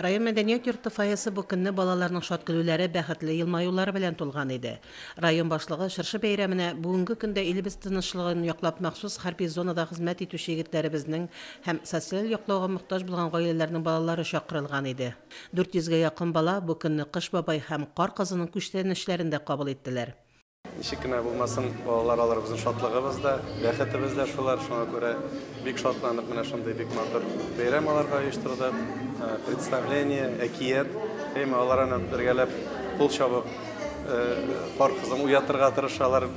Район мәдәният йорты фойесі бу көнне балаларның шат көлүләре, бәхетле елмаюлары белән тулган иде. Район башлыгы шыршы бәйрәменә бүгенге көндә илебез тынычлыгын яклап махсус хәрби зонада хезмәт итүче егетләребезнең һәм социаль яклауга мохтаҗ булган гаиләләрнең балалары чакырылган иде. 400-гә якын бала бу көнне Кыш бабай һәм Кар кызының күчтәнешләрендә кабул иттеләр. Ничек кенә булмасын, балалар алар безнең шатлыгыбыз да, бәхетебез дә шулар. Шуңа күрә бик шатланып, менә шундый бик матур бәйрәм аларга оештырдык. Представление, әкият, һәм аларны бергәләп кул чабып, Кар кызын уятырга тырышалар.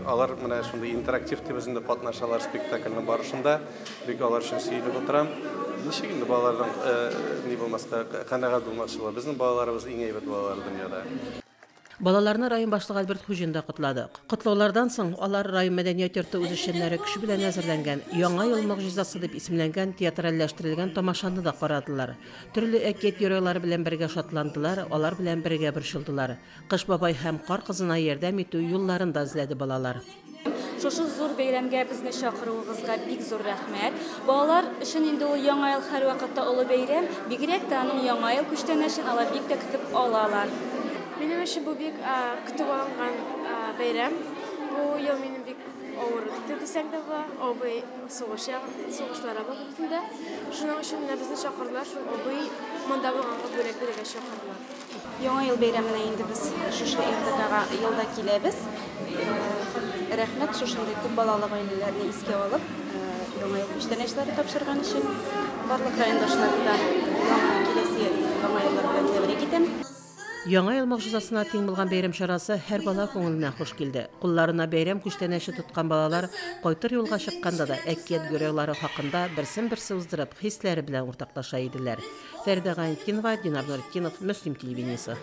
Алар менә шундый интерактив тибезендә катнашалар спектакльнең барышында. Бик алар өчен сөйләп утырам. Ничек инде балаларның ни булмаска канәгать булмакчылар. Безнең балаларыбыз иң әйбәт балалар дөньяда. Балаларны район башлыгы Альберт Хуҗин да котлады. Котлаулардан соң алар район мәдәният йорты үзешчәннәре көче белән әзерләнгән, яңа ел могҗизасы дип исемләнгән театральләштерелгән тамашаны да карадылар. Төрле әкият геройлары белән бергә шатландылар, алар белән бергә борчылдылар. Кыш бабай һәм Кар кызына ярдәм итү юлларын да эзләде балалар. Шушы зур бәйрәмгә безне чакыруыгызга бик зур рәхмәт. Балалар өчен инде ул яңа ел һәрвакытта олы бәйрәм, бигрәк тә аның яңа ел күчтәнәшен алар бик тә көтеп алалар. Benim için bu büyük kütüp alınan bayram. Bu yıl benim büyük ağırlıklı desem de var. O bu soğuşlara bakımında. Şunun için bizden çakırlar. Şu o bu mandabılanı börek çakırlar. Яңа ел бәйрәменә инде без шушы елда киләбез. Рәхмәт шушындый күп балалы гаиләләрне искә алып, яңа ел күчтәнәчләре тапшырган өчен барлык райондашлардан киләсе яңа еллар белән тәбрик итәм. Яңа ел могҗизасына тиң булган бәйрәм чарасы һәр бала күңеленә хуш килде. Кулларына бәйрәм күчтәнәше тоткан балалар кайтыр юлга чыкканда да әкият геройлары хакында берсен-берсе уздырып, хисләре белән уртаклаша иделәр. Фәридә Гаентинова, Динар Нуретдинов, Мөслим телевидениесе.